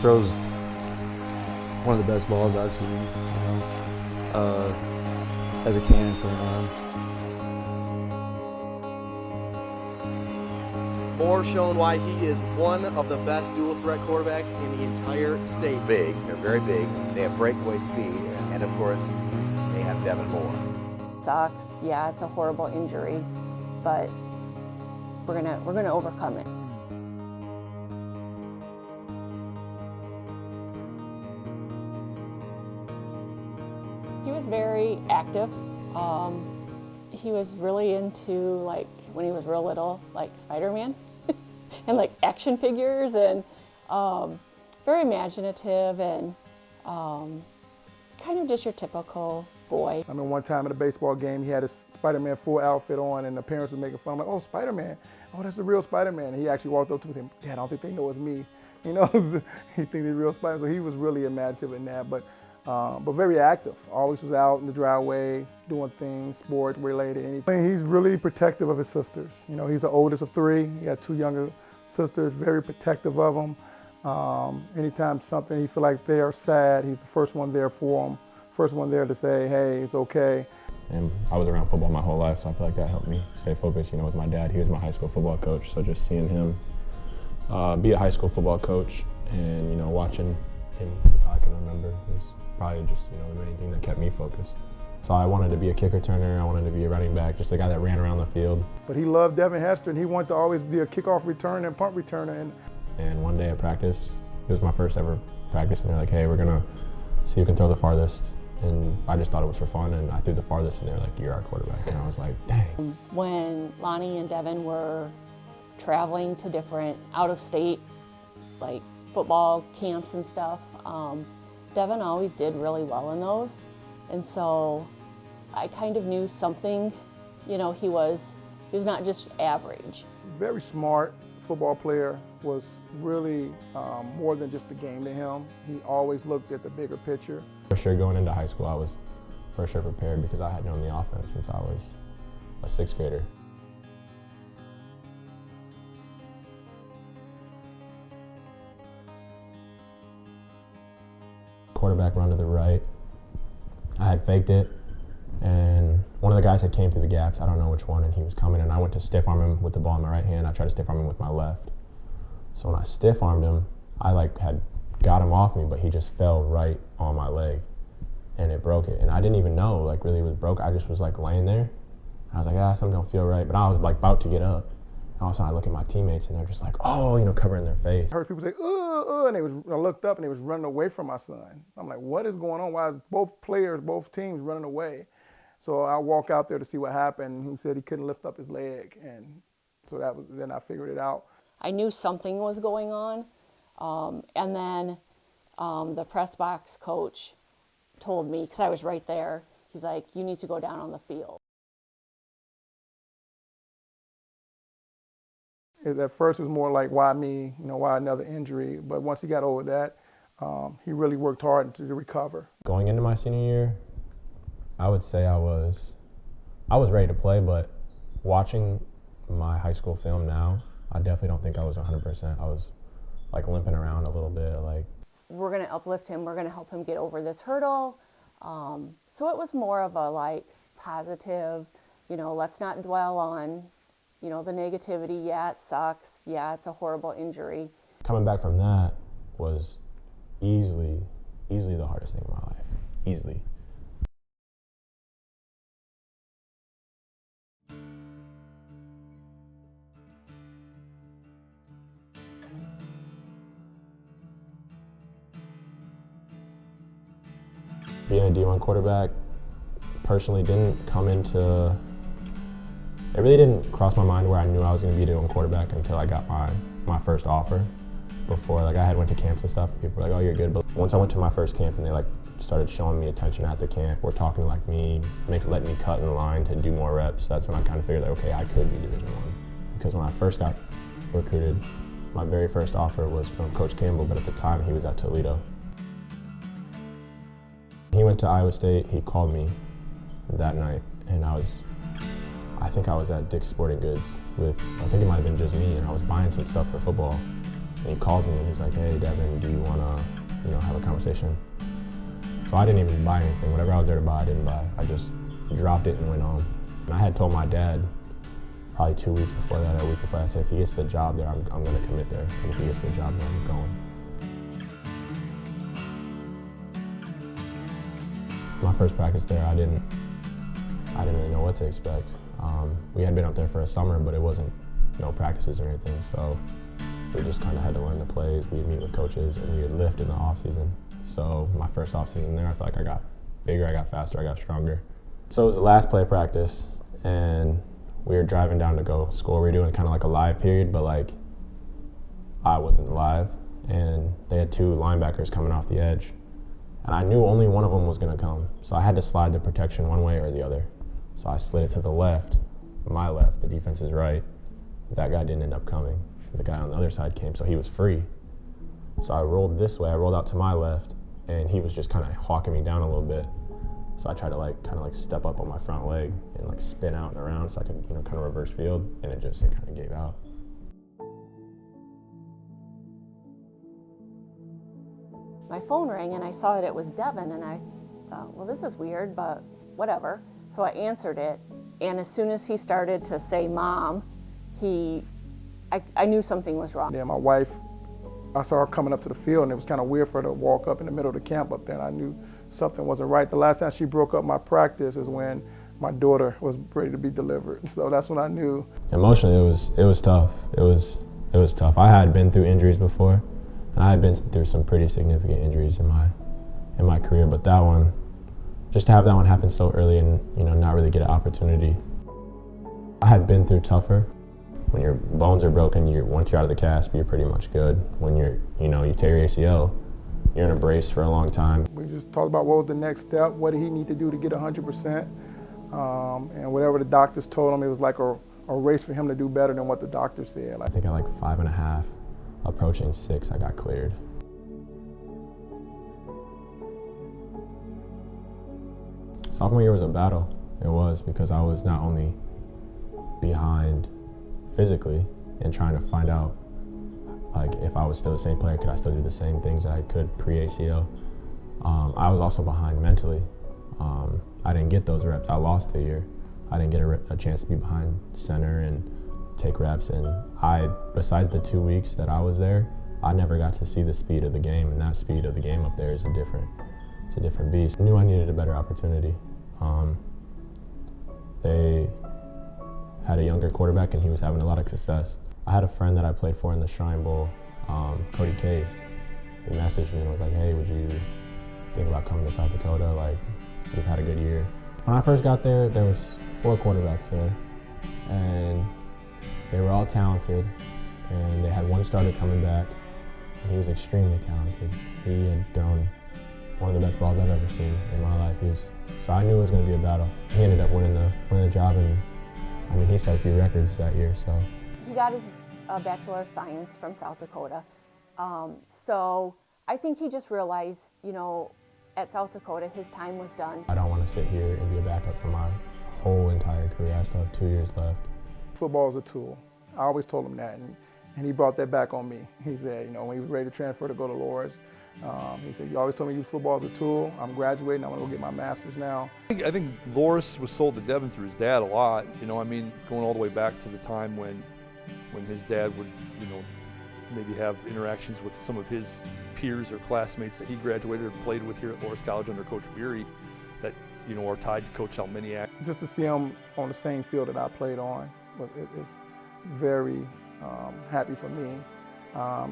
Throws one of the best balls I've seen, has a cannon for an arm. More showing why he is one of the best dual threat quarterbacks in the entire state. Big, they're very big. They have breakaway speed, and of course, they have Devin Moore. Sucks, yeah, it's a horrible injury, but we're gonna overcome it. He was very active. He was really into, like, when he was real little, like Spider-Man and like action figures, and very imaginative and kind of just your typical boy. I mean, one time at a baseball game, he had his Spider-Man full outfit on, and the parents were making fun. I'm like, oh, Spider-Man. Oh, that's the real Spider-Man. And he actually walked up to me and said, Dad, I don't think they know it's me. You know, he thinks he's real Spider-Man. So he was really imaginative in that, but very active. Always was out in the driveway, doing things, sports related, anything. He's really protective of his sisters. You know, he's the oldest of three. He got two younger sisters, very protective of them. Anytime something, he feel like they are sad, he's the first one there for them. First one there to say, hey, it's okay. And I was around football my whole life, so I feel like that helped me stay focused. You know, with my dad, he was my high school football coach, so just seeing him be a high school football coach and, you know, watching him since I can remember was probably just, you know, the main thing that kept me focused. So I wanted to be a kick returner, I wanted to be a running back, just a guy that ran around the field. But he loved Devin Hester, and he wanted to always be a kickoff returner and punt returner. And one day at practice, it was my first ever practice, and they're like, hey, we're gonna see who can throw the farthest. And I just thought it was for fun, and I threw the farthest, and they're like, you're our quarterback. And I was like, dang. When Lonnie and Devin were traveling to different out-of-state, like, football camps and stuff, Devin always did really well in those. And so I kind of knew something, you know, he was not just average. Very smart football player, was really more than just the game to him. He always looked at the bigger picture. For sure, going into high school, I was for sure prepared because I had known the offense since I was a sixth grader. Quarterback run to the right. I had faked it, and one of the guys had came through the gaps, I don't know which one, and he was coming, and I went to stiff arm him with the ball in my right hand. I tried to stiff arm him with my left. So when I stiff armed him, I had got him off me, but he just fell right on my leg, and it broke it. And I didn't even know, really it was broke. I just was laying there. I was like, something don't feel right. But I was about to get up. And all of a sudden I look at my teammates, and they're just like, oh, you know, covering their face. I heard people say, and I looked up, and they was running away from my son. I'm like, what is going on? Why is both teams running away? So I walk out there to see what happened. He said he couldn't lift up his leg, and so then I figured it out. I knew something was going on, and then the press box coach told me, because I was right there, he's like, you need to go down on the field. At first it was more like, why me, you know, why another injury? But once he got over that, he really worked hard to recover. Going into my senior year, I would say I was ready to play, but watching my high school film now, I definitely don't think I was 100%. I was limping around a little bit. We're going to uplift him. We're going to help him get over this hurdle. So it was more of a positive, you know, let's not dwell on, you know, the negativity. Yeah, it sucks. Yeah, it's a horrible injury. Coming back from that was easily the hardest thing in my life. Easily. Being a D1 quarterback personally didn't come into, it really didn't cross my mind where I knew I was going to be a D1 quarterback until I got my first offer. Before, I had went to camps and stuff, and people were like, oh, you're good. But once I went to my first camp and they started showing me attention at the camp, were talking to me, letting me cut in line to do more reps, that's when I kind of figured okay, I could be Division I. Because when I first got recruited, my very first offer was from Coach Campbell, but at the time he was at Toledo. He went to Iowa State, he called me that night, and I think I was at Dick's Sporting Goods, with, I think it might have been just me, and I was buying some stuff for football. And he calls me and he's like, hey, Devin, do you want to, have a conversation? So I didn't even buy anything. Whatever I was there to buy, I didn't buy. I just dropped it and went home. And I had told my dad probably 2 weeks before that, or a week before, I said, if he gets the job there, I'm going to commit there. And if he gets the job there, I'm going. My first practice there, I didn't really know what to expect. We had been up there for a summer, but it wasn't no practices or anything, so we just kind of had to learn the plays. We'd meet with coaches, and we would lift in the off season. So my first off season there, I felt like I got bigger, I got faster, I got stronger. So it was the last play of practice, and we were driving down to go score. We were doing kind of like a live period, but like I wasn't live, and they had 2 linebackers coming off the edge. And I knew only one of them was going to come. So I had to slide the protection one way or the other. So I slid it to the left, my left, the defense's right. That guy didn't end up coming. The guy on the other side came, so he was free. So I rolled this way, I rolled out to my left, and he was just kind of hawking me down a little bit. So I tried to kind of step up on my front leg and spin out and around so I could, kind of reverse field, and it kind of gave out. My phone rang and I saw that it was Devin, and I thought, well, this is weird, but whatever. So I answered it, and as soon as he started to say Mom, I knew something was wrong. Yeah, my wife, I saw her coming up to the field, and it was kind of weird for her to walk up in the middle of the camp up there, and I knew something wasn't right. The last time she broke up my practice is when my daughter was ready to be delivered. So that's when I knew. Emotionally, it was tough. It was tough. I had been through injuries before. And I had been through some pretty significant injuries in my career, but that one, just to have that one happen so early and not really get an opportunity. I had been through tougher. When your bones are broken, once you're out of the cast, you're pretty much good. When you tear your ACL, you're in a brace for a long time. We just talked about what was the next step, what did he need to do to get 100%, and whatever the doctors told him, it was like a race for him to do better than what the doctor said. I think at 5.5. Approaching 6, I got cleared. Sophomore year was a battle. It was, because I was not only behind physically and trying to find out if I was still the same player, could I still do the same things that I could pre-ACL. I was also behind mentally. I didn't get those reps. I lost a year. I didn't get a chance to be behind center and take reps, and besides the 2 weeks that I was there, I never got to see the speed of the game, and that speed of the game up there is a different beast. I knew I needed a better opportunity. They had a younger quarterback, and he was having a lot of success. I had a friend that I played for in the Shrine Bowl, Cody Case. He messaged me and was like, hey, would you think about coming to South Dakota? You've had a good year. When I first got there, there was 4 quarterbacks there, and they were all talented, and they had one starter coming back, and he was extremely talented. He had thrown one of the best balls I've ever seen in my life. So I knew it was going to be a battle. He ended up winning the job, and he set a few records that year. So he got his Bachelor of Science from South Dakota. So I think he just realized, at South Dakota, his time was done. I don't want to sit here and be a backup for my whole entire career. I still have 2 years left. Football is a tool. I always told him that, and he brought that back on me. He said, when he was ready to transfer to go to Loras, he said, you always told me use football as a tool. I'm graduating, I'm gonna go get my master's now. I think Loras was sold to Devin through his dad a lot. Going all the way back to the time when his dad would, maybe have interactions with some of his peers or classmates that he graduated or played with here at Loras College under Coach Beery that, are tied to Coach Alminiak. Just to see him on the same field that I played on, it's very happy for me.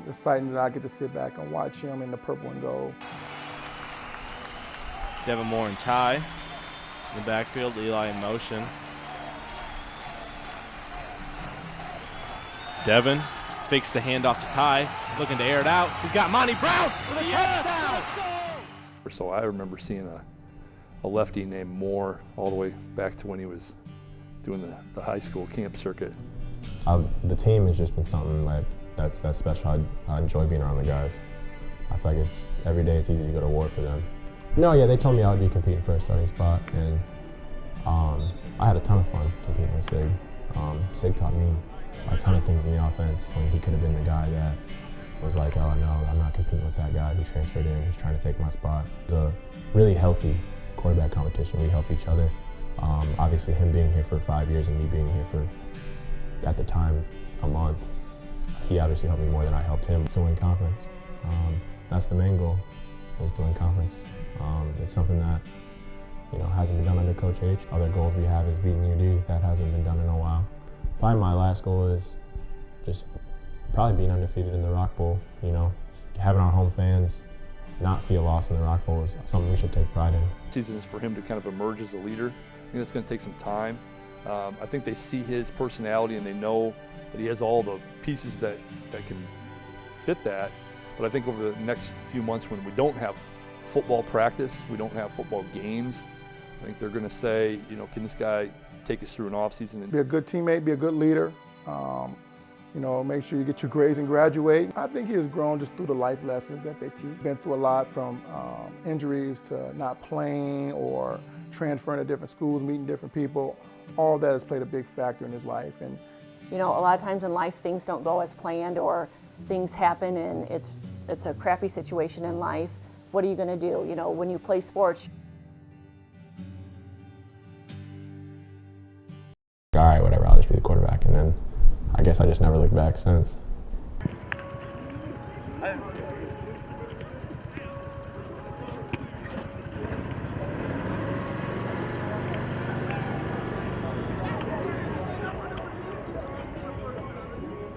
Exciting that I get to sit back and watch him in the purple and gold. Devin Moore and Ty in the backfield, Eli in motion. Devin fakes the handoff to Ty, looking to air it out. He's got Monty Brown with a touchdown! So I remember seeing a lefty named Moore all the way back to when he was doing the high school camp circuit. The team has just been something that's special. I enjoy being around the guys. I feel like every day it's easy to go to war for them. They told me I would be competing for a starting spot, and I had a ton of fun competing with Sig. Sig taught me a ton of things in the offense when he could have been the guy that was like, oh no, I'm not competing with that guy who transferred in, who's trying to take my spot. It was a really healthy quarterback competition. We helped each other. Obviously him being here for 5 years and me being here for, at the time, a month, he obviously helped me more than I helped him to win conference. That's the main goal, is to win conference. It's something that, you know, hasn't been done under Coach H. Other goals we have is beating UD. That hasn't been done in a while. Probably my last goal is just probably being undefeated in the Rock Bowl. You know, having our home fans not see a loss in the Rock Bowl is something we should take pride in. Season is for him to kind of emerge as a leader. I think that's going to take some time. I think they see his personality and they know that he has all the pieces that can fit that. But I think over the next few months when we don't have football practice, we don't have football games, I think they're going to say, you know, can this guy take us through an off season? Be a good teammate, be a good leader. You know, make sure you get your grades and graduate. I think he has grown just through the life lessons that they teach. Been through a lot, from injuries to not playing or transferring to different schools, meeting different people. All that has played a big factor in his life. And you know, a lot of times in life things don't go as planned, or things happen and it's a crappy situation in life. What are you going to do? You know, when you play sports. All right, whatever, I'll just be the quarterback. And then I guess I just never looked back since.